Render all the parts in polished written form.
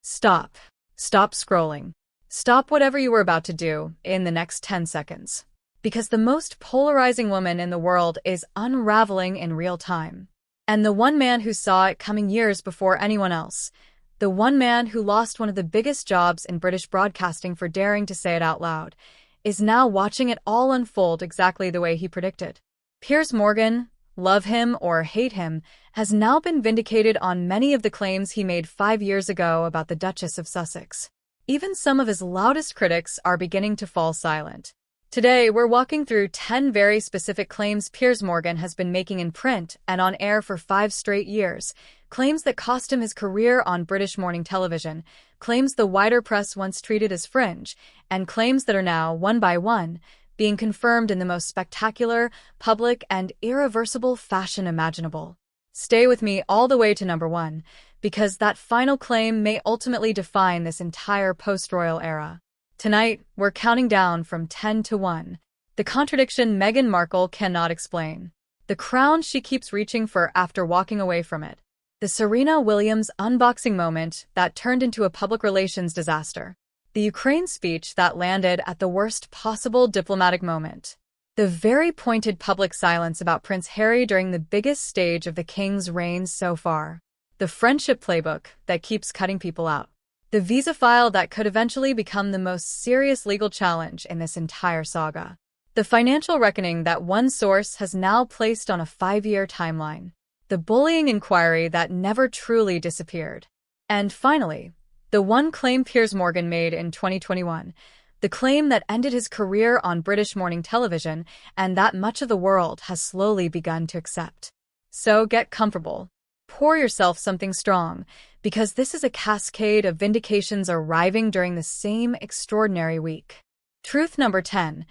Stop. Stop scrolling. Stop whatever you were about to do in the next 10 seconds. Because the most polarizing woman in the world is unraveling in real time. And the one man who saw it coming years before anyone else, the one man who lost one of the biggest jobs in British broadcasting for daring to say it out loud, is now watching it all unfold exactly the way he predicted. Piers Morgan, love him or hate him, has now been vindicated on many of the claims he made 5 years ago about the Duchess of Sussex. Even some of his loudest critics are beginning to fall silent. Today, we're walking through 10 very specific claims Piers Morgan has been making in print and on air for 5 straight years, claims that cost him his career on British morning television, claims the wider press once treated as fringe, and claims that are now, one by one, being confirmed in the most spectacular, public, and irreversible fashion imaginable. Stay with me all the way to number 1, because that final claim may ultimately define this entire post-royal era. Tonight, we're counting down from 10 to 1. The contradiction Meghan Markle cannot explain. The crown she keeps reaching for after walking away from it. The Serena Williams unboxing moment that turned into a public relations disaster. The Ukraine speech that landed at the worst possible diplomatic moment. The very pointed public silence about Prince Harry during the biggest stage of the king's reign so far. The friendship playbook that keeps cutting people out. The visa file that could eventually become the most serious legal challenge in this entire saga. The financial reckoning that one source has now placed on a 5-year timeline. The bullying inquiry that never truly disappeared. And finally, the one claim Piers Morgan made in 2021, the claim that ended his career on British morning television and that much of the world has slowly begun to accept. So get comfortable. Pour yourself something strong, because this is a cascade of vindications arriving during the same extraordinary week. Truth number 10.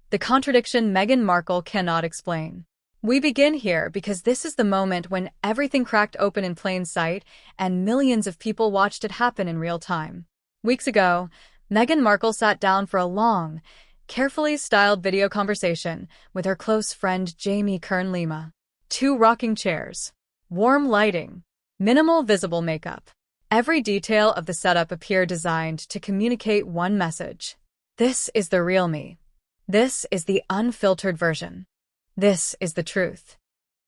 The contradiction Meghan Markle cannot explain. We begin here because this is the moment when everything cracked open in plain sight and millions of people watched it happen in real time. Weeks ago, Meghan Markle sat down for a long, carefully styled video conversation with her close friend Jamie Kern-Lima. 2 rocking chairs. Warm lighting, minimal visible makeup. Every detail of the setup appeared designed to communicate one message. This is the real me. This is the unfiltered version. This is the truth.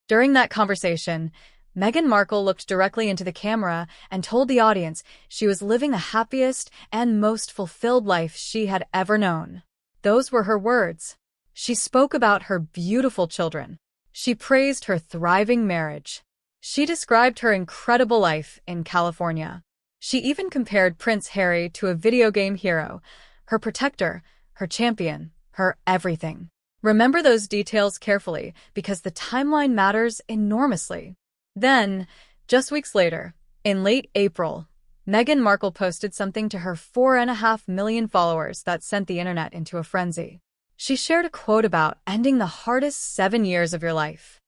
During that conversation, Meghan Markle looked directly into the camera and told the audience she was living the happiest and most fulfilled life she had ever known. Those were her words. She spoke about her beautiful children. She praised her thriving marriage. She described her incredible life in California. She even compared Prince Harry to a video game hero, her protector, her champion, her everything. Remember those details carefully, because the timeline matters enormously. Then, just weeks later, in late April, Meghan Markle posted something to her 4.5 million followers that sent the internet into a frenzy. She shared a quote about ending the hardest 7 years of your life.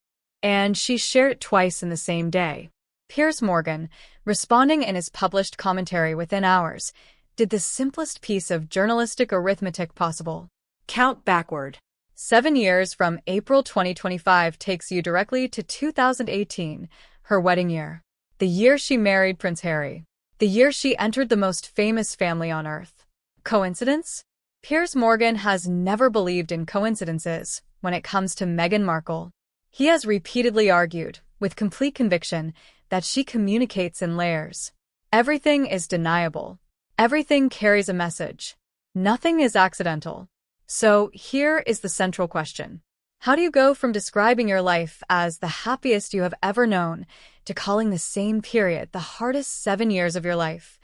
And she shared it twice in the same day. Piers Morgan, responding in his published commentary within hours, did the simplest piece of journalistic arithmetic possible. Count backward. 7 years from April 2025 takes you directly to 2018, her wedding year. The year she married Prince Harry. The year she entered the most famous family on earth. Coincidence? Piers Morgan has never believed in coincidences when it comes to Meghan Markle. He has repeatedly argued, with complete conviction, that she communicates in layers. Everything is deniable. Everything carries a message. Nothing is accidental. So here is the central question. How do you go from describing your life as the happiest you have ever known to calling the same period the hardest 7 years of your life,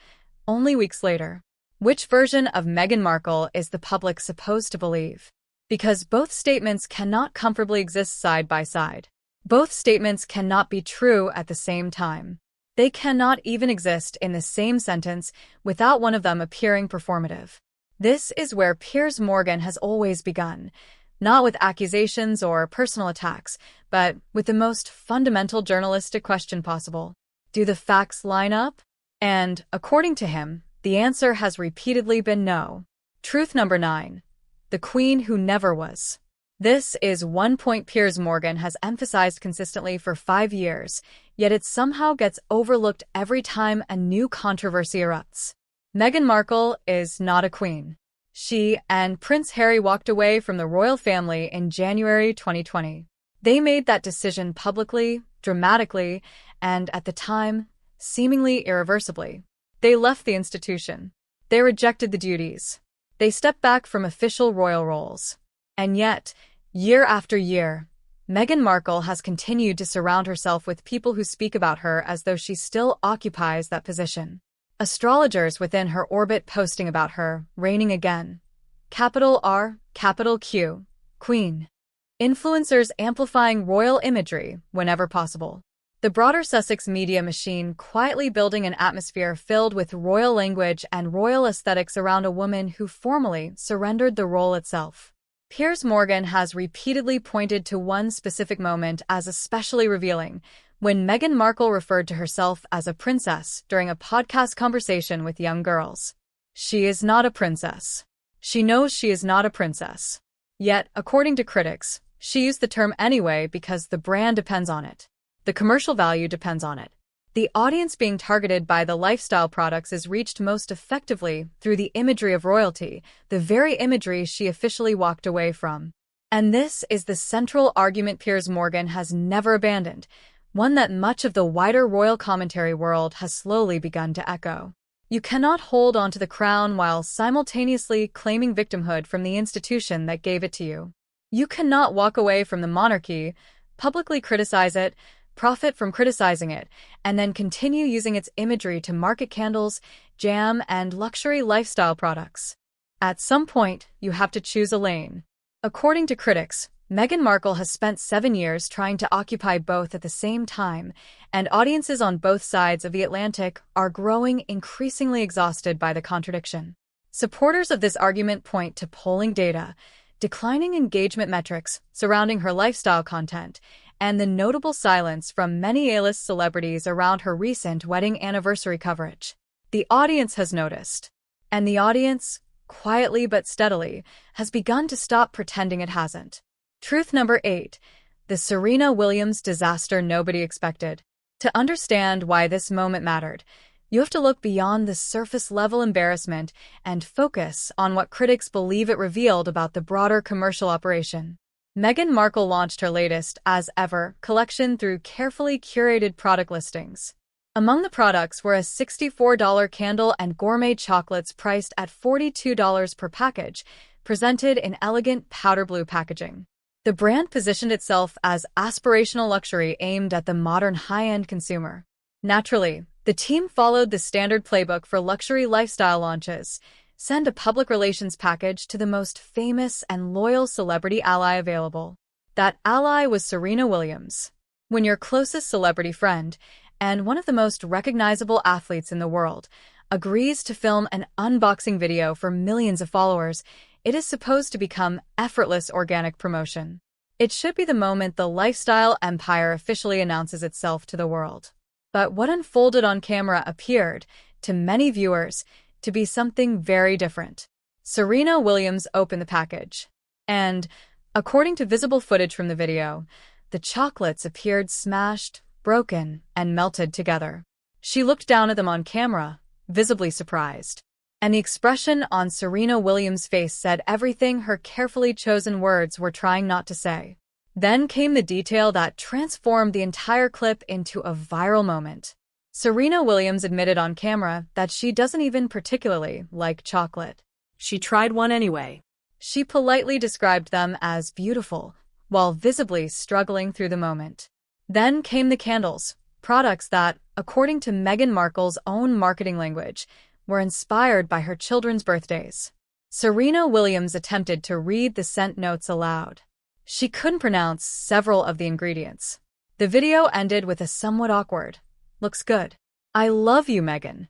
only weeks later? Which version of Meghan Markle is the public supposed to believe? Because both statements cannot comfortably exist side by side. Both statements cannot be true at the same time. They cannot even exist in the same sentence without one of them appearing performative. This is where Piers Morgan has always begun, not with accusations or personal attacks, but with the most fundamental journalistic question possible. Do the facts line up? And, according to him, the answer has repeatedly been no. Truth number 9. The Queen Who Never Was. This is one point Piers Morgan has emphasized consistently for 5 years, yet it somehow gets overlooked every time a new controversy erupts. Meghan Markle is not a queen. She and Prince Harry walked away from the royal family in January 2020. They made that decision publicly, dramatically, and at the time, seemingly irreversibly. They left the institution. They rejected the duties. They stepped back from official royal roles. And yet, year after year, Meghan Markle has continued to surround herself with people who speak about her as though she still occupies that position. Astrologers within her orbit posting about her, reigning again. Capital R, capital Q, Queen. Influencers amplifying royal imagery whenever possible. The broader Sussex media machine quietly building an atmosphere filled with royal language and royal aesthetics around a woman who formally surrendered the role itself. Piers Morgan has repeatedly pointed to one specific moment as especially revealing, when Meghan Markle referred to herself as a princess during a podcast conversation with young girls. She is not a princess. She knows she is not a princess. Yet, according to critics, she used the term anyway because the brand depends on it. The commercial value depends on it. The audience being targeted by the lifestyle products is reached most effectively through the imagery of royalty, the very imagery she officially walked away from. And this is the central argument Piers Morgan has never abandoned, one that much of the wider royal commentary world has slowly begun to echo. You cannot hold onto the crown while simultaneously claiming victimhood from the institution that gave it to you. You cannot walk away from the monarchy, publicly criticize it, profit from criticizing it, and then continue using its imagery to market candles, jam, and luxury lifestyle products. At some point, you have to choose a lane. According to critics, Meghan Markle has spent 7 years trying to occupy both at the same time, and audiences on both sides of the Atlantic are growing increasingly exhausted by the contradiction. Supporters of this argument point to polling data, declining engagement metrics surrounding her lifestyle content, and the notable silence from many A-list celebrities around her recent wedding anniversary coverage. The audience has noticed. And the audience, quietly but steadily, has begun to stop pretending it hasn't. Truth number 8. The Serena Williams disaster nobody expected. To understand why this moment mattered, you have to look beyond the surface-level embarrassment and focus on what critics believe it revealed about the broader commercial operation. Meghan Markle launched her latest, as ever, collection through carefully curated product listings. Among the products were a $64 candle and gourmet chocolates priced at $42 per package, presented in elegant powder blue packaging. The brand positioned itself as aspirational luxury aimed at the modern high-end consumer. Naturally, the team followed the standard playbook for luxury lifestyle launches. Send a public relations package to the most famous and loyal celebrity ally available. That ally was Serena Williams. When your closest celebrity friend, and one of the most recognizable athletes in the world, agrees to film an unboxing video for millions of followers, it is supposed to become effortless organic promotion. It should be the moment the lifestyle empire officially announces itself to the world. But what unfolded on camera appeared, to many viewers, to be something very different. Serena Williams opened the package. And, according to visible footage from the video, the chocolates appeared smashed, broken, and melted together. She looked down at them on camera, visibly surprised. And the expression on Serena Williams' face said everything her carefully chosen words were trying not to say. Then came the detail that transformed the entire clip into a viral moment. Serena Williams admitted on camera that she doesn't even particularly like chocolate. She tried one anyway. She politely described them as beautiful, while visibly struggling through the moment. Then came the candles, products that, according to Meghan Markle's own marketing language, were inspired by her children's birthdays. Serena Williams attempted to read the scent notes aloud. She couldn't pronounce several of the ingredients. The video ended with a somewhat awkward, "Looks good. I love you, Meghan."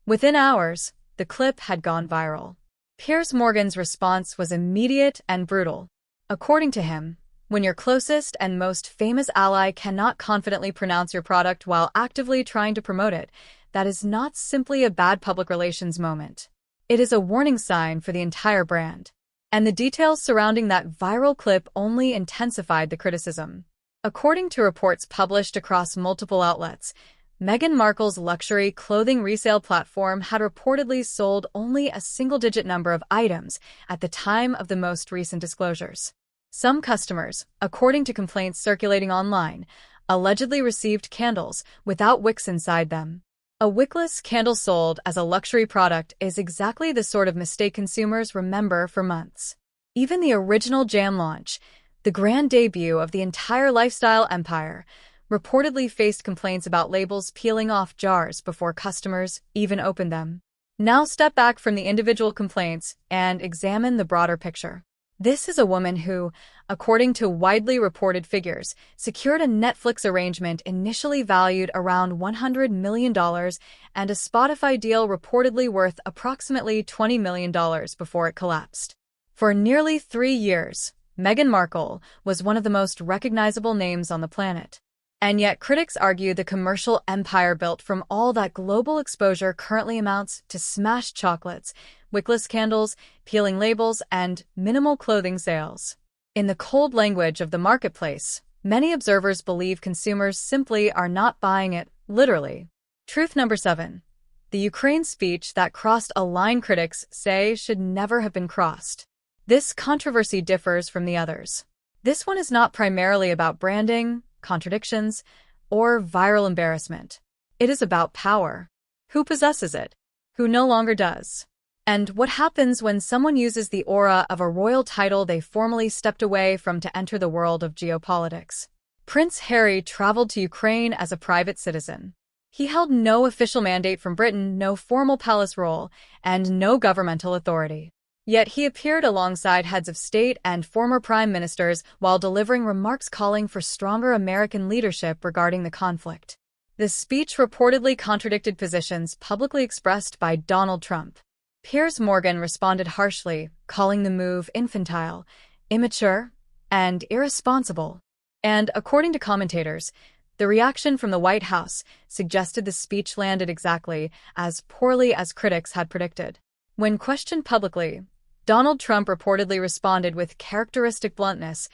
Within hours, the clip had gone viral. Piers Morgan's response was immediate and brutal. According to him, when your closest and most famous ally cannot confidently pronounce your product while actively trying to promote it, that is not simply a bad public relations moment. It is a warning sign for the entire brand. And the details surrounding that viral clip only intensified the criticism. According to reports published across multiple outlets, Meghan Markle's luxury clothing resale platform had reportedly sold only a single-digit number of items at the time of the most recent disclosures. Some customers, according to complaints circulating online, allegedly received candles without wicks inside them. A wickless candle sold as a luxury product is exactly the sort of mistake consumers remember for months. Even the original jam launch, the grand debut of the entire lifestyle empire, reportedly faced complaints about labels peeling off jars before customers even opened them. Now step back from the individual complaints and examine the broader picture. This is a woman who, according to widely reported figures, secured a Netflix arrangement initially valued around $100 million and a Spotify deal reportedly worth approximately $20 million before it collapsed. For nearly 3 years, Meghan Markle was one of the most recognizable names on the planet. And yet critics argue the commercial empire built from all that global exposure currently amounts to smashed chocolates, wickless candles, peeling labels, and minimal clothing sales. In the cold language of the marketplace, many observers believe consumers simply are not buying it, literally. Truth number 7. The Ukraine speech that crossed a line critics say should never have been crossed. This controversy differs from the others. This one is not primarily about branding, contradictions, or viral embarrassment. It is about power. Who possesses it? Who no longer does? And what happens when someone uses the aura of a royal title they formally stepped away from to enter the world of geopolitics? Prince Harry traveled to Ukraine as a private citizen. He held no official mandate from Britain, no formal palace role, and no governmental authority. Yet he appeared alongside heads of state and former prime ministers while delivering remarks calling for stronger American leadership regarding the conflict. The speech reportedly contradicted positions publicly expressed by Donald Trump. Piers Morgan responded harshly, calling the move infantile, immature, and irresponsible. And, according to commentators, the reaction from the White House suggested the speech landed exactly as poorly as critics had predicted. When questioned publicly, Donald Trump reportedly responded with characteristic bluntness,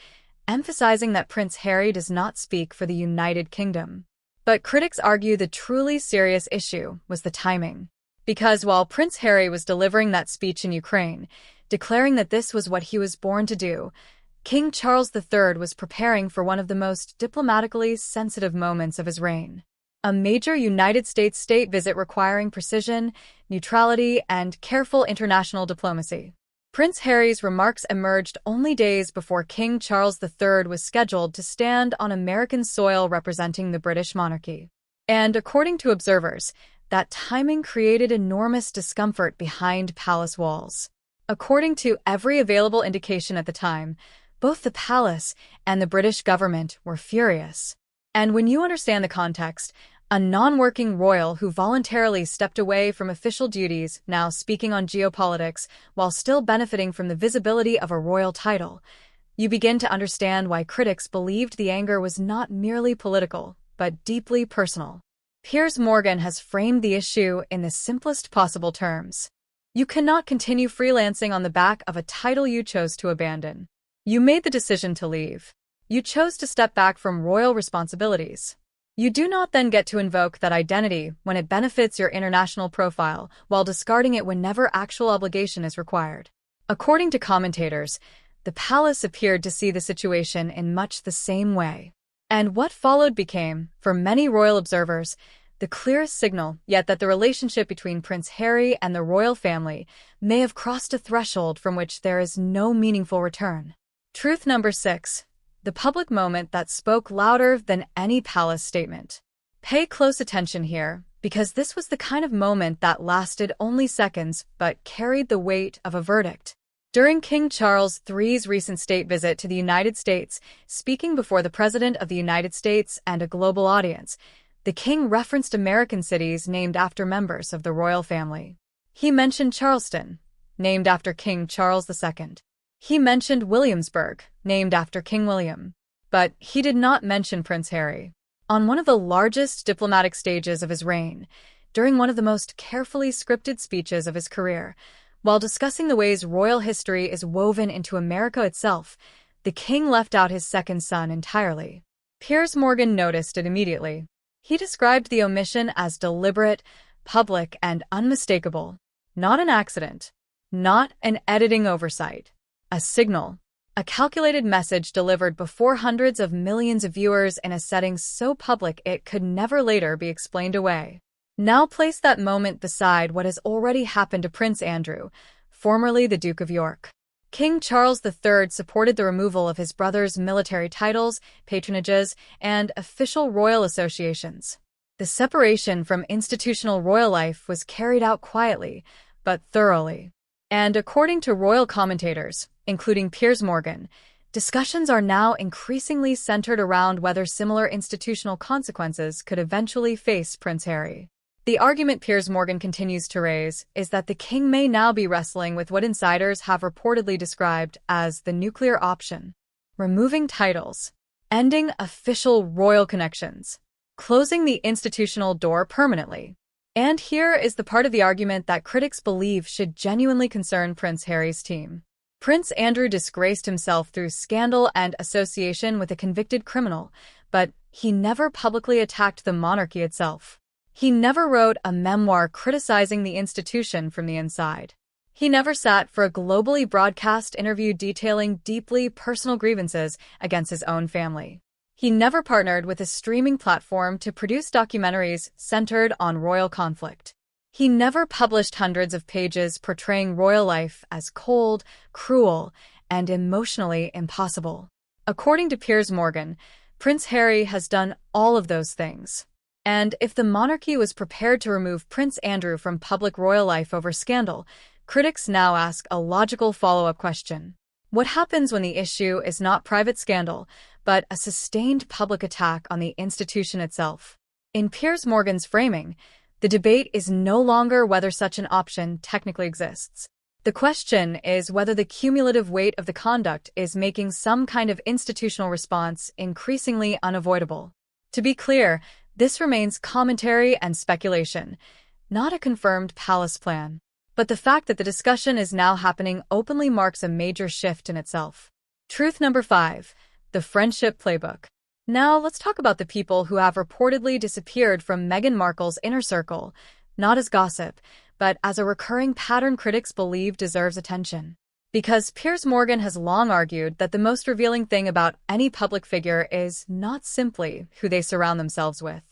emphasizing that Prince Harry does not speak for the United Kingdom. But critics argue the truly serious issue was the timing. Because while Prince Harry was delivering that speech in Ukraine, declaring that this was what he was born to do, King Charles III was preparing for one of the most diplomatically sensitive moments of his reign. A major United States state visit requiring precision, neutrality, and careful international diplomacy. Prince Harry's remarks emerged only days before King Charles III was scheduled to stand on American soil representing the British monarchy. And according to observers, that timing created enormous discomfort behind palace walls. According to every available indication at the time, both the palace and the British government were furious. And when you understand the context, a non-working royal who voluntarily stepped away from official duties, now speaking on geopolitics, while still benefiting from the visibility of a royal title, you begin to understand why critics believed the anger was not merely political, but deeply personal. Piers Morgan has framed the issue in the simplest possible terms. You cannot continue freelancing on the back of a title you chose to abandon. You made the decision to leave. You chose to step back from royal responsibilities. You do not then get to invoke that identity when it benefits your international profile, while discarding it whenever actual obligation is required. According to commentators, the palace appeared to see the situation in much the same way. And what followed became, for many royal observers, the clearest signal yet that the relationship between Prince Harry and the royal family may have crossed a threshold from which there is no meaningful return. Truth number 6. The public moment that spoke louder than any palace statement. Pay close attention here, because this was the kind of moment that lasted only seconds but carried the weight of a verdict. During King Charles III's recent state visit to the United States, speaking before the President of the United States and a global audience, the king referenced American cities named after members of the royal family. He mentioned Charleston, named after King Charles II. He mentioned Williamsburg, named after King William. But he did not mention Prince Harry. On one of the largest diplomatic stages of his reign, during one of the most carefully scripted speeches of his career, While discussing the ways royal history is woven into America itself, the king left out his second son entirely. Piers Morgan noticed it immediately. He described the omission as deliberate, public, and unmistakable. Not an accident. Not an editing oversight. A signal. A calculated message delivered before hundreds of millions of viewers in a setting so public it could never later be explained away. Now place that moment beside what has already happened to Prince Andrew, formerly the Duke of York. King Charles III supported the removal of his brother's military titles, patronages, and official royal associations. The separation from institutional royal life was carried out quietly, but thoroughly. And according to royal commentators, including Piers Morgan, discussions are now increasingly centered around whether similar institutional consequences could eventually face Prince Harry. The argument Piers Morgan continues to raise is that the king may now be wrestling with what insiders have reportedly described as the nuclear option: removing titles, ending official royal connections, closing the institutional door permanently. And here is the part of the argument that critics believe should genuinely concern Prince Harry's team. Prince Andrew disgraced himself through scandal and association with a convicted criminal, but he never publicly attacked the monarchy itself. He never wrote a memoir criticizing the institution from the inside. He never sat for a globally broadcast interview detailing deeply personal grievances against his own family. He never partnered with a streaming platform to produce documentaries centered on royal conflict. He never published hundreds of pages portraying royal life as cold, cruel, and emotionally impossible. According to Piers Morgan, Prince Harry has done all of those things. And if the monarchy was prepared to remove Prince Andrew from public royal life over scandal, critics now ask a logical follow-up question. What happens when the issue is not private scandal, but a sustained public attack on the institution itself? In Piers Morgan's framing, the debate is no longer whether such an option technically exists. The question is whether the cumulative weight of the conduct is making some kind of institutional response increasingly unavoidable. To be clear, this remains commentary and speculation, not a confirmed palace plan. But the fact that the discussion is now happening openly marks a major shift in itself. Truth number 5. The friendship playbook. Now let's talk about the people who have reportedly disappeared from Meghan Markle's inner circle, not as gossip, but as a recurring pattern critics believe deserves attention. Because Piers Morgan has long argued that the most revealing thing about any public figure is not simply who they surround themselves with.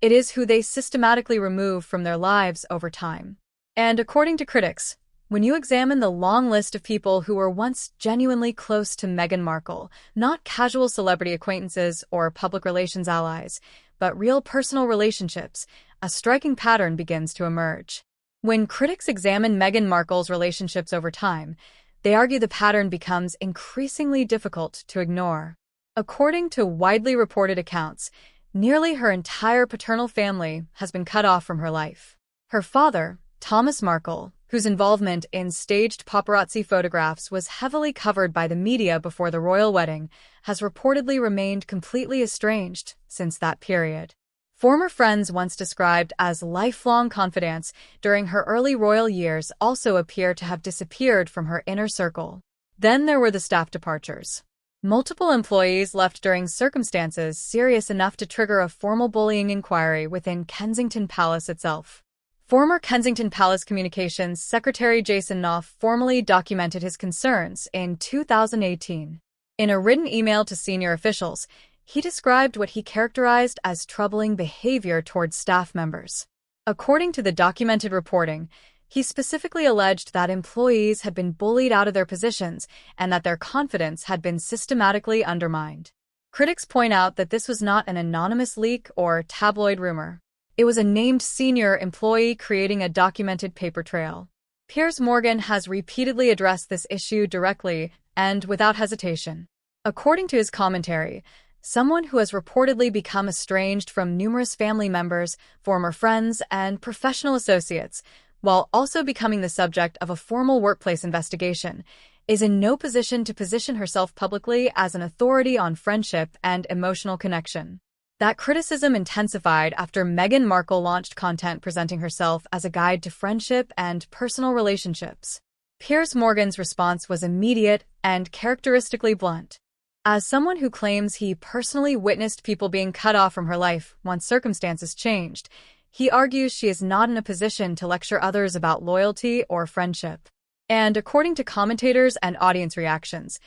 It is who they systematically remove from their lives over time. And according to critics, when you examine the long list of people who were once genuinely close to Meghan Markle, not casual celebrity acquaintances or public relations allies, but real personal relationships, a striking pattern begins to emerge. When critics examine Meghan Markle's relationships over time, they argue the pattern becomes increasingly difficult to ignore. According to widely reported accounts, nearly her entire paternal family has been cut off from her life. Her father, Thomas Markle, whose involvement in staged paparazzi photographs was heavily covered by the media before the royal wedding, has reportedly remained completely estranged since that period. Former friends once described as lifelong confidants during her early royal years also appear to have disappeared from her inner circle. Then there were the staff departures. Multiple employees left during circumstances serious enough to trigger a formal bullying inquiry within Kensington Palace itself. Former Kensington Palace Communications Secretary Jason Knopf formally documented his concerns in 2018. In a written email to senior officials, he described what he characterized as troubling behavior towards staff members. According to the documented reporting, he specifically alleged that employees had been bullied out of their positions and that their confidence had been systematically undermined. Critics point out that this was not an anonymous leak or tabloid rumor. It was a named senior employee creating a documented paper trail. Piers Morgan has repeatedly addressed this issue directly and without hesitation. According to his commentary, someone who has reportedly become estranged from numerous family members, former friends, and professional associates, while also becoming the subject of a formal workplace investigation, is in no position to position herself publicly as an authority on friendship and emotional connection. That criticism intensified after Meghan Markle launched content presenting herself as a guide to friendship and personal relationships. Piers Morgan's response was immediate and characteristically blunt. As someone who claims he personally witnessed people being cut off from her life once circumstances changed, he argues she is not in a position to lecture others about loyalty or friendship. And according to commentators and audience reactions,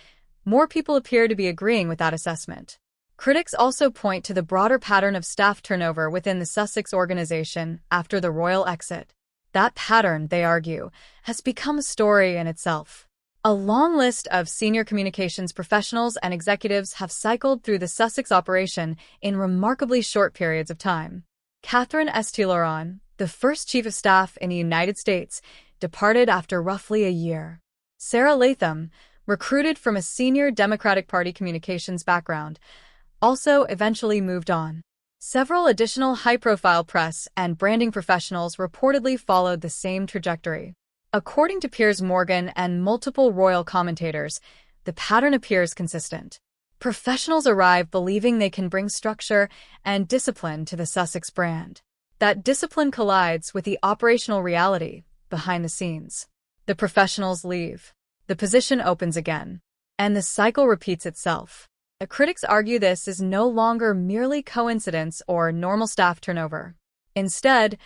more people appear to be agreeing with that assessment. Critics also point to the broader pattern of staff turnover within the Sussex organization after the royal exit. That pattern, they argue, has become a story in itself. A long list of senior communications professionals and executives have cycled through the Sussex operation in remarkably short periods of time. Catherine St. Laurent, the first chief of staff in the United States, departed after roughly a year. Sarah Latham, recruited from a senior Democratic Party communications background, also eventually moved on. Several additional high-profile press and branding professionals reportedly followed the same trajectory. According to Piers Morgan and multiple royal commentators, the pattern appears consistent. Professionals arrive believing they can bring structure and discipline to the Sussex brand. That discipline collides with the operational reality behind the scenes. The professionals leave. The position opens again. And the cycle repeats itself. The critics argue this is no longer merely coincidence or normal staff turnover. Instead,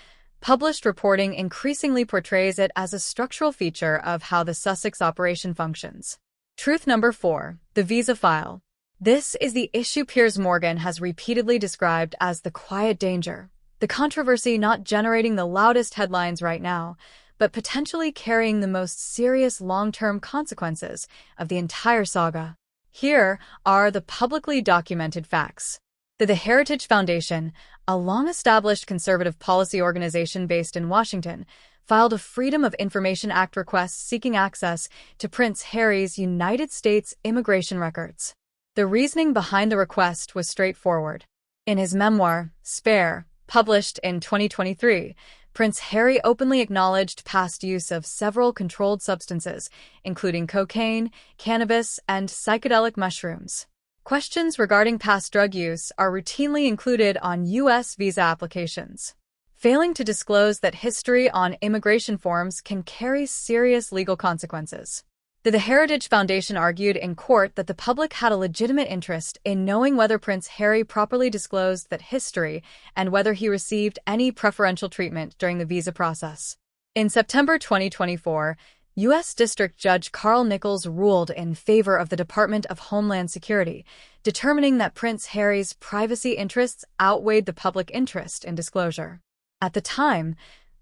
published reporting increasingly portrays it as a structural feature of how the Sussex operation functions. Truth number 4, the visa file. This is the issue Piers Morgan has repeatedly described as the quiet danger, the controversy not generating the loudest headlines right now, but potentially carrying the most serious long-term consequences of the entire saga. Here are the publicly documented facts. The Heritage Foundation, a long-established conservative policy organization based in Washington, filed a Freedom of Information Act request seeking access to Prince Harry's United States immigration records. The reasoning behind the request was straightforward. In his memoir, Spare, published in 2023, Prince Harry openly acknowledged past use of several controlled substances, including cocaine, cannabis, and psychedelic mushrooms. Questions regarding past drug use are routinely included on U.S. visa applications. Failing to disclose that history on immigration forms can carry serious legal consequences. The Heritage Foundation argued in court that the public had a legitimate interest in knowing whether Prince Harry properly disclosed that history and whether he received any preferential treatment during the visa process. In September 2024, U.S. District Judge Carl Nichols ruled in favor of the Department of Homeland Security, determining that Prince Harry's privacy interests outweighed the public interest in disclosure. At the time,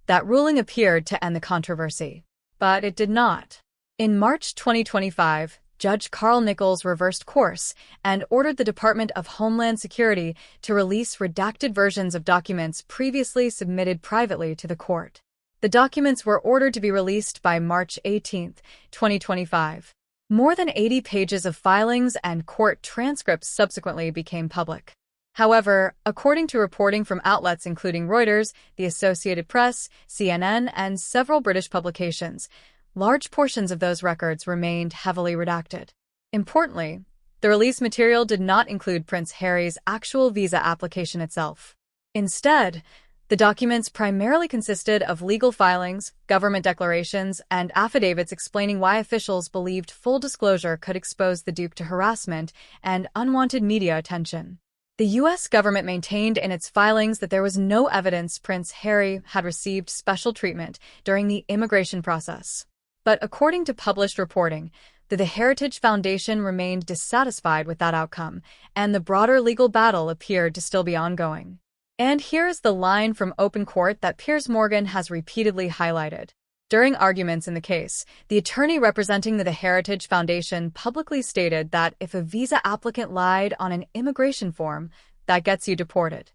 that ruling appeared to end the controversy. But it did not. In March 2025, Judge Carl Nichols reversed course and ordered the Department of Homeland Security to release redacted versions of documents previously submitted privately to the court. The documents were ordered to be released by March 18, 2025. More than 80 pages of filings and court transcripts subsequently became public. However, according to reporting from outlets including Reuters, the Associated Press, CNN, and several British publications, large portions of those records remained heavily redacted. Importantly, the release material did not include Prince Harry's actual visa application itself. Instead, the documents primarily consisted of legal filings, government declarations, and affidavits explaining why officials believed full disclosure could expose the Duke to harassment and unwanted media attention. The U.S. government maintained in its filings that there was no evidence Prince Harry had received special treatment during the immigration process. But according to published reporting, the Heritage Foundation remained dissatisfied with that outcome, and the broader legal battle appeared to still be ongoing. And here's the line from open court that Piers Morgan has repeatedly highlighted. During arguments in the case, the attorney representing the Heritage Foundation publicly stated that if a visa applicant lied on an immigration form, that gets you deported.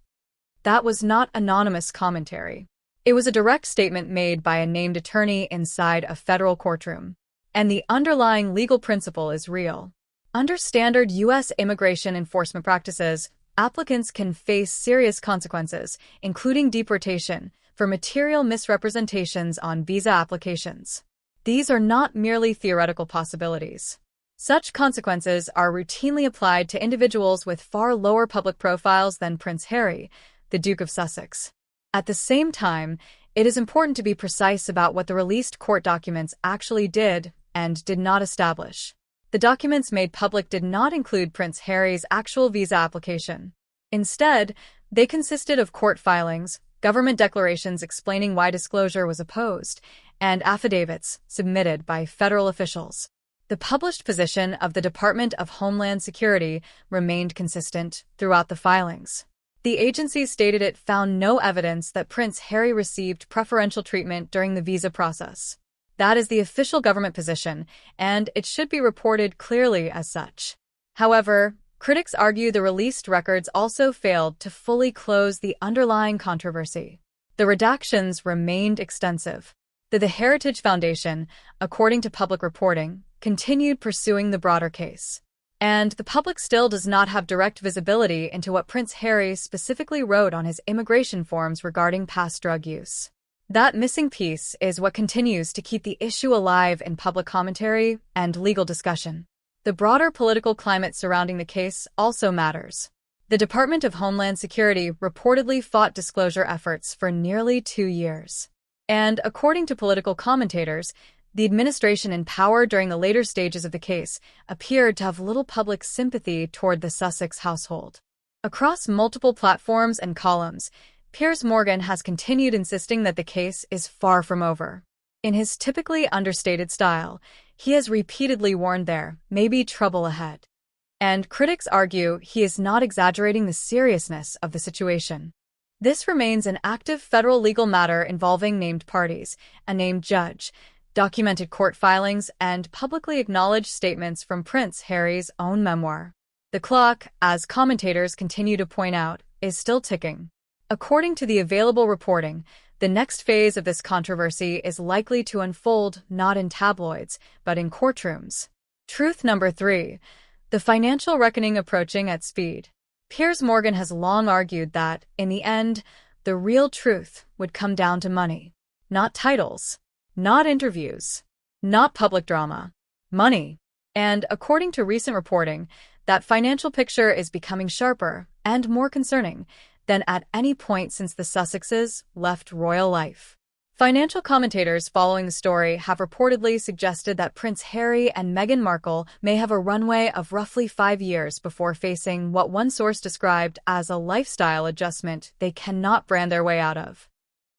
That was not anonymous commentary. It was a direct statement made by a named attorney inside a federal courtroom. And the underlying legal principle is real. Under standard U.S. immigration enforcement practices, applicants can face serious consequences, including deportation, for material misrepresentations on visa applications. These are not merely theoretical possibilities. Such consequences are routinely applied to individuals with far lower public profiles than Prince Harry, the Duke of Sussex. At the same time, It is important to be precise about what the released court documents actually did and did not establish. The documents made public did not include Prince Harry's actual visa application. Instead, they consisted of court filings, government declarations explaining why disclosure was opposed, and affidavits submitted by federal officials. The published position of the Department of Homeland Security remained consistent throughout the filings. The agency stated it found no evidence that Prince Harry received preferential treatment during the visa process. That is the official government position, and it should be reported clearly as such. However, critics argue the released records also failed to fully close the underlying controversy. The redactions remained extensive. The Heritage Foundation, according to public reporting, continued pursuing the broader case. And the public still does not have direct visibility into what Prince Harry specifically wrote on his immigration forms regarding past drug use. That missing piece is what continues to keep the issue alive in public commentary and legal discussion. The broader political climate surrounding the case also matters. The Department of Homeland Security reportedly fought disclosure efforts for nearly 2 years. And according to political commentators, the administration in power during the later stages of the case appeared to have little public sympathy toward the Sussex household. Across multiple platforms and columns, Piers Morgan has continued insisting that the case is far from over. In his typically understated style, he has repeatedly warned there may be trouble ahead. And critics argue he is not exaggerating the seriousness of the situation. This remains an active federal legal matter involving named parties, a named judge, documented court filings, and publicly acknowledged statements from Prince Harry's own memoir. The clock, as commentators continue to point out, is still ticking. According to the available reporting, the next phase of this controversy is likely to unfold not in tabloids, but in courtrooms. Truth number 3. The financial reckoning approaching at speed. Piers Morgan has long argued that, in the end, the real truth would come down to money. Not titles. Not interviews. Not public drama. Money. And according to recent reporting, that financial picture is becoming sharper and more concerning than at any point since the Sussexes left royal life. Financial commentators following the story have reportedly suggested that Prince Harry and Meghan Markle may have a runway of roughly 5 years before facing what one source described as a lifestyle adjustment they cannot brand their way out of.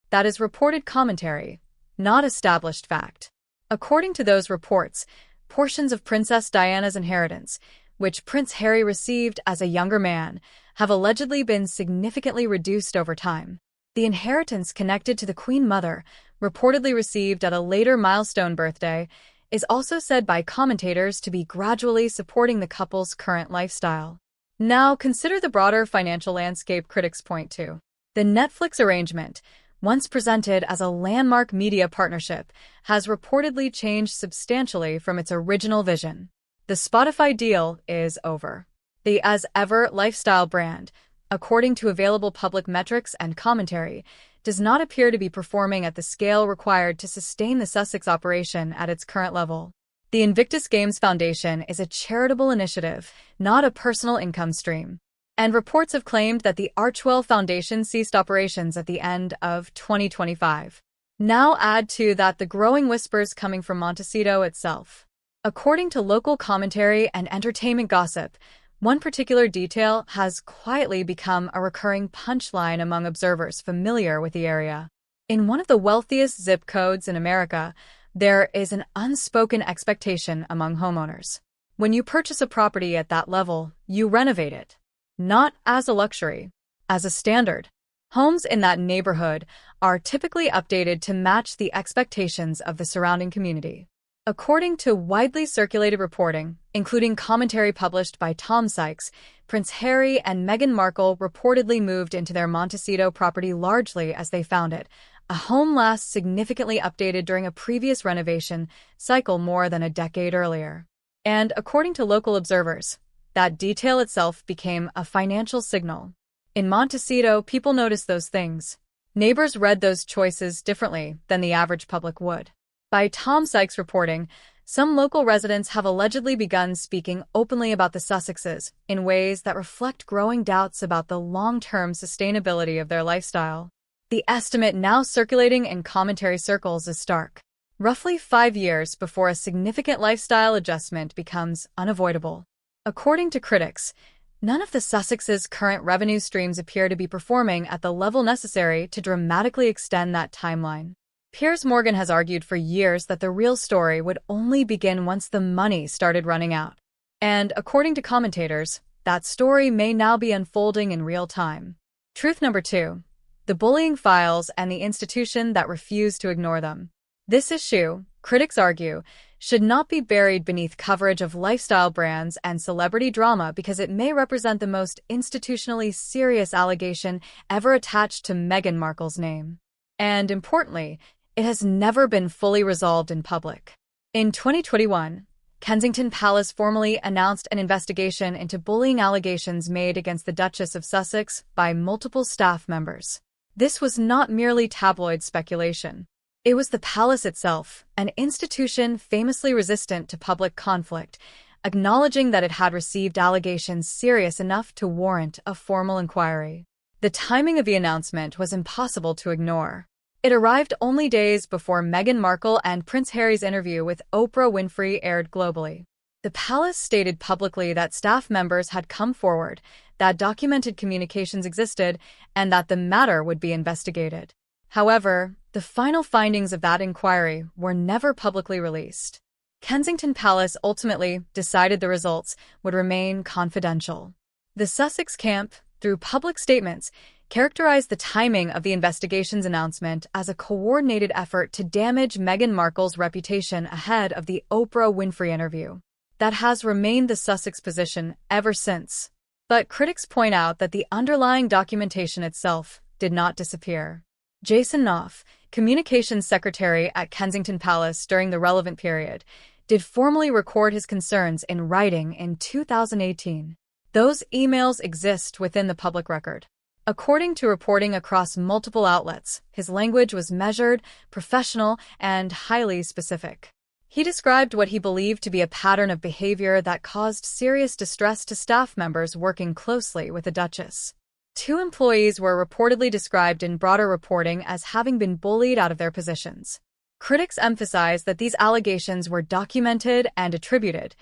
That is reported commentary, not established fact. According to those reports, portions of Princess Diana's inheritance, which Prince Harry received as a younger man, have allegedly been significantly reduced over time. The inheritance connected to the Queen Mother, reportedly received at a later milestone birthday, is also said by commentators to be gradually supporting the couple's current lifestyle. Now consider the broader financial landscape critics point to. The Netflix arrangement, once presented as a landmark media partnership, has reportedly changed substantially from its original vision. The Spotify deal is over. The As Ever lifestyle brand, according to available public metrics and commentary, does not appear to be performing at the scale required to sustain the Sussex operation at its current level. The Invictus Games Foundation is a charitable initiative, not a personal income stream. And reports have claimed that the Archewell Foundation ceased operations at the end of 2025. Now add to that the growing whispers coming from Montecito itself. According to local commentary and entertainment gossip, one particular detail has quietly become a recurring punchline among observers familiar with the area. In one of the wealthiest zip codes in America, there is an unspoken expectation among homeowners. When you purchase a property at that level, you renovate it. Not as a luxury, as a standard. Homes in that neighborhood are typically updated to match the expectations of the surrounding community. According to widely circulated reporting, including commentary published by Tom Sykes, Prince Harry and Meghan Markle reportedly moved into their Montecito property largely as they found it, a home last significantly updated during a previous renovation cycle more than a decade earlier. And according to local observers, that detail itself became a financial signal. In Montecito, people noticed those things. Neighbors read those choices differently than the average public would. By Tom Sykes reporting, some local residents have allegedly begun speaking openly about the Sussexes in ways that reflect growing doubts about the long-term sustainability of their lifestyle. The estimate now circulating in commentary circles is stark. Roughly 5 years before a significant lifestyle adjustment becomes unavoidable. According to critics, none of the Sussex's current revenue streams appear to be performing at the level necessary to dramatically extend that timeline. Piers Morgan has argued for years that the real story would only begin once the money started running out. And, according to commentators, that story may now be unfolding in real time. Truth number 2. The bullying files and the institution that refused to ignore them. This issue, critics argue, should not be buried beneath coverage of lifestyle brands and celebrity drama because it may represent the most institutionally serious allegation ever attached to Meghan Markle's name. And, importantly, it has never been fully resolved in public. In 2021, Kensington Palace formally announced an investigation into bullying allegations made against the Duchess of Sussex by multiple staff members. This was not merely tabloid speculation. It was the palace itself, an institution famously resistant to public conflict, acknowledging that it had received allegations serious enough to warrant a formal inquiry. The timing of the announcement was impossible to ignore. It arrived only days before Meghan Markle and Prince Harry's interview with Oprah Winfrey aired globally. The palace stated publicly that staff members had come forward, that documented communications existed, and that the matter would be investigated. However, the final findings of that inquiry were never publicly released. Kensington Palace ultimately decided the results would remain confidential. The Sussex camp, through public statements, characterized the timing of the investigation's announcement as a coordinated effort to damage Meghan Markle's reputation ahead of the Oprah Winfrey interview. That has remained the Sussex position ever since. But critics point out that the underlying documentation itself did not disappear. Jason Knopf, communications secretary at Kensington Palace during the relevant period, did formally record his concerns in writing in 2018. Those emails exist within the public record. According to reporting across multiple outlets, his language was measured, professional, and highly specific. He described what he believed to be a pattern of behavior that caused serious distress to staff members working closely with the Duchess. 2 employees were reportedly described in broader reporting as having been bullied out of their positions. Critics emphasize that these allegations were documented and attributed,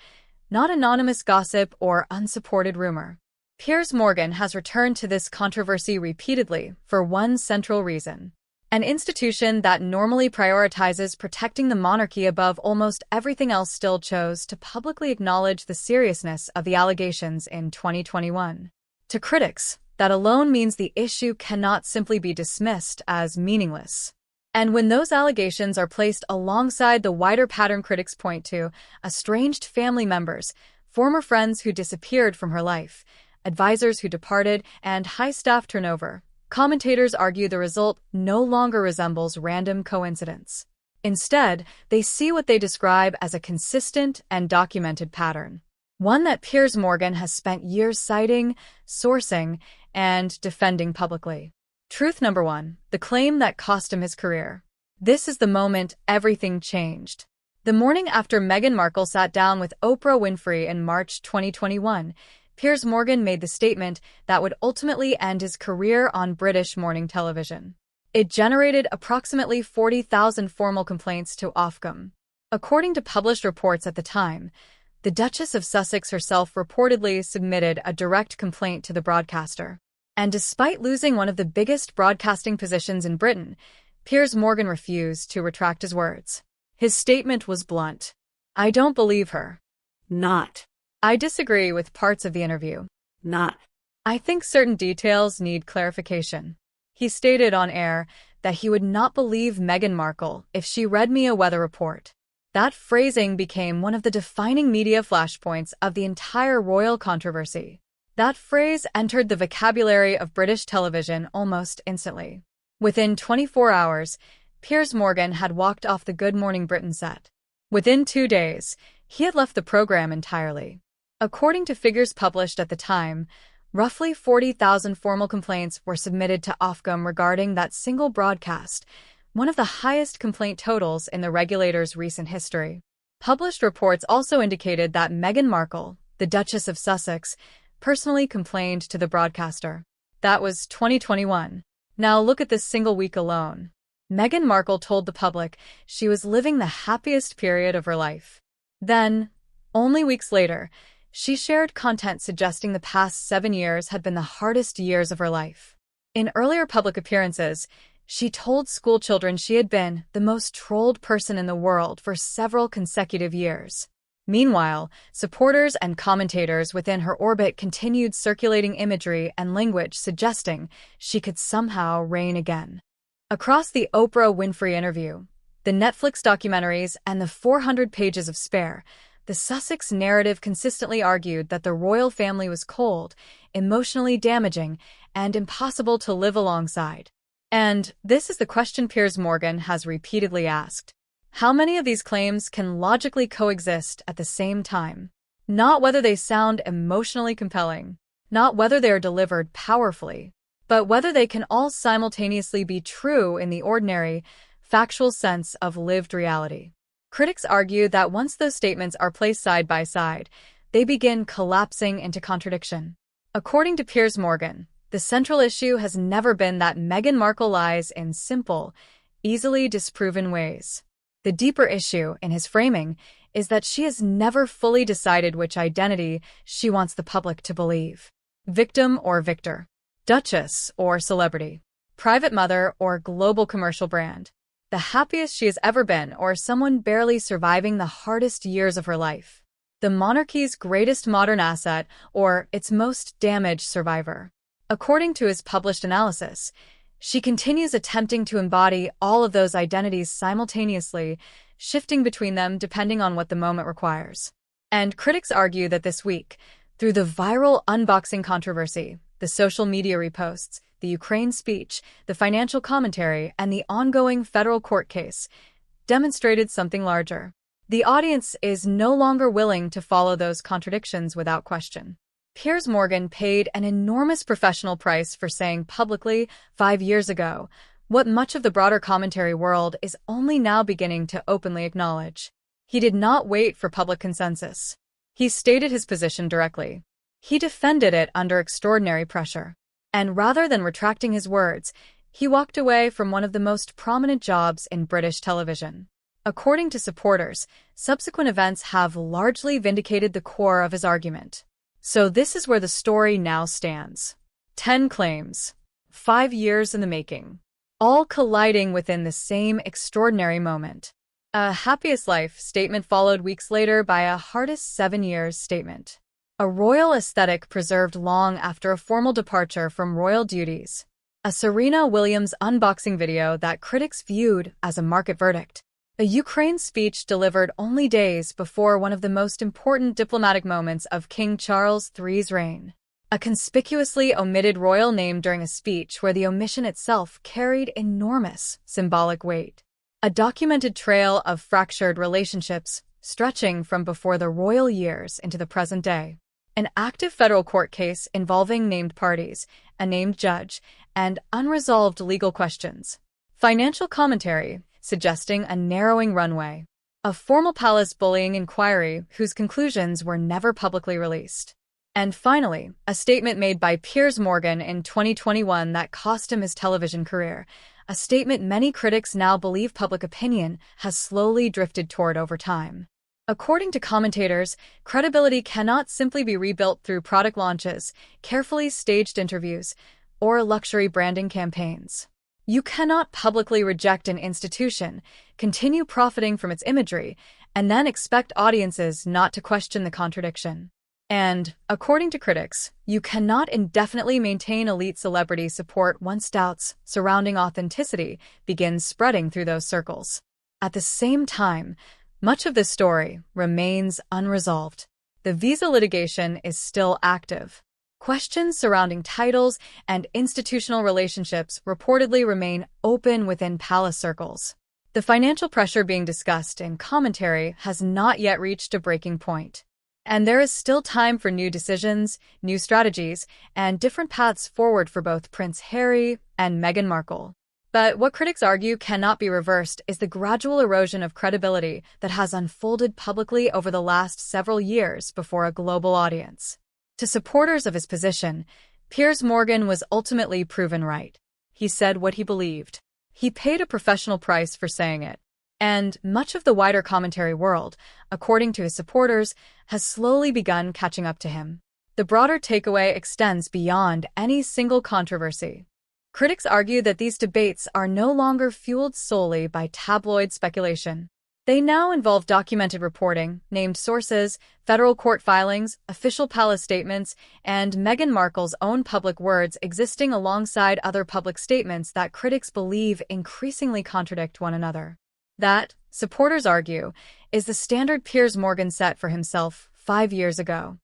not anonymous gossip or unsupported rumor. Piers Morgan has returned to this controversy repeatedly for one central reason. An institution that normally prioritizes protecting the monarchy above almost everything else still chose to publicly acknowledge the seriousness of the allegations in 2021. To critics, that alone means the issue cannot simply be dismissed as meaningless. And when those allegations are placed alongside the wider pattern critics point to, estranged family members, former friends who disappeared from her life, advisors who departed, and high staff turnover, commentators argue the result no longer resembles random coincidence. Instead, they see what they describe as a consistent and documented pattern. One that Piers Morgan has spent years citing, sourcing, and defending publicly. Truth number 1, the claim that cost him his career. This is the moment everything changed. The morning after Meghan Markle sat down with Oprah Winfrey in March 2021, Piers Morgan made the statement that would ultimately end his career on British morning television. It generated approximately 40,000 formal complaints to Ofcom. According to published reports at the time, the Duchess of Sussex herself reportedly submitted a direct complaint to the broadcaster. And despite losing one of the biggest broadcasting positions in Britain, Piers Morgan refused to retract his words. His statement was blunt. "I don't believe her. Not. I disagree with parts of the interview. Not. I think certain details need clarification." He stated on air that he would not believe Meghan Markle if she read me a weather report. That phrasing became one of the defining media flashpoints of the entire royal controversy. That phrase entered the vocabulary of British television almost instantly. Within 24 hours, Piers Morgan had walked off the Good Morning Britain set. Within 2 days, he had left the program entirely. According to figures published at the time, roughly 40,000 formal complaints were submitted to Ofcom regarding that single broadcast, one of the highest complaint totals in the regulator's recent history. Published reports also indicated that Meghan Markle, the Duchess of Sussex, personally complained to the broadcaster. That was 2021. Now look at this single week alone. Meghan Markle told the public she was living the happiest period of her life. Then, only weeks later, she shared content suggesting the past 7 years had been the hardest years of her life. In earlier public appearances, she told schoolchildren she had been the most trolled person in the world for several consecutive years. Meanwhile, supporters and commentators within her orbit continued circulating imagery and language suggesting she could somehow reign again. Across the Oprah Winfrey interview, the Netflix documentaries, and the 400 pages of Spare, the Sussex narrative consistently argued that the royal family was cold, emotionally damaging, and impossible to live alongside. And this is the question Piers Morgan has repeatedly asked. How many of these claims can logically coexist at the same time? Not whether they sound emotionally compelling, not whether they are delivered powerfully, but whether they can all simultaneously be true in the ordinary, factual sense of lived reality. Critics argue that once those statements are placed side by side, they begin collapsing into contradiction. According to Piers Morgan, the central issue has never been that Meghan Markle lies in simple, easily disproven ways. The deeper issue, in his framing, is that she has never fully decided which identity she wants the public to believe. Victim or victor. Duchess or celebrity. Private mother or global commercial brand. The happiest she has ever been or someone barely surviving the hardest years of her life. The monarchy's greatest modern asset or its most damaged survivor. According to his published analysis, she continues attempting to embody all of those identities simultaneously, shifting between them depending on what the moment requires. And critics argue that this week, through the viral unboxing controversy, the social media reposts, the Ukraine speech, the financial commentary, and the ongoing federal court case, demonstrated something larger. The audience is no longer willing to follow those contradictions without question. Piers Morgan paid an enormous professional price for saying publicly 5 years ago what much of the broader commentary world is only now beginning to openly acknowledge. He did not wait for public consensus. He stated his position directly. He defended it under extraordinary pressure. And rather than retracting his words, he walked away from one of the most prominent jobs in British television. According to supporters, subsequent events have largely vindicated the core of his argument. So this is where the story now stands. 10 claims, 5 years in the making, all colliding within the same extraordinary moment. A happiest life statement followed weeks later by a hardest 7 years statement. A royal aesthetic preserved long after a formal departure from royal duties. A Serena Williams unboxing video that critics viewed as a market verdict. A Ukraine speech delivered only days before one of the most important diplomatic moments of King Charles III's reign. A conspicuously omitted royal name during a speech where the omission itself carried enormous symbolic weight. A documented trail of fractured relationships stretching from before the royal years into the present day. An active federal court case involving named parties, a named judge, and unresolved legal questions. Financial commentary suggesting a narrowing runway. A formal palace bullying inquiry whose conclusions were never publicly released. And finally, a statement made by Piers Morgan in 2021 that cost him his television career, a statement many critics now believe public opinion has slowly drifted toward over time. According to commentators, credibility cannot simply be rebuilt through product launches, carefully staged interviews, or luxury branding campaigns. You cannot publicly reject an institution, continue profiting from its imagery, and then expect audiences not to question the contradiction. And, according to critics, you cannot indefinitely maintain elite celebrity support once doubts surrounding authenticity begin spreading through those circles. At the same time, much of this story remains unresolved. The visa litigation is still active. Questions surrounding titles and institutional relationships reportedly remain open within palace circles. The financial pressure being discussed in commentary has not yet reached a breaking point. And there is still time for new decisions, new strategies, and different paths forward for both Prince Harry and Meghan Markle. But what critics argue cannot be reversed is the gradual erosion of credibility that has unfolded publicly over the last several years before a global audience. To supporters of his position, Piers Morgan was ultimately proven right. He said what he believed. He paid a professional price for saying it. And much of the wider commentary world, according to his supporters, has slowly begun catching up to him. The broader takeaway extends beyond any single controversy. Critics argue that these debates are no longer fueled solely by tabloid speculation. They now involve documented reporting, named sources, federal court filings, official palace statements, and Meghan Markle's own public words existing alongside other public statements that critics believe increasingly contradict one another. That, supporters argue, is the standard Piers Morgan set for himself 5 years ago.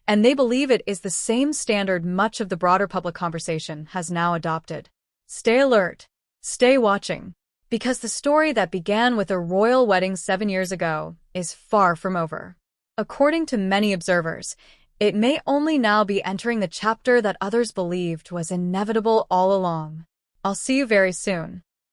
And they believe it is the same standard much of the broader public conversation has now adopted. Stay alert. Stay watching. Because the story that began with a royal wedding 7 years ago is far from over. According to many observers, it may only now be entering the chapter that others believed was inevitable all along. I'll see you very soon.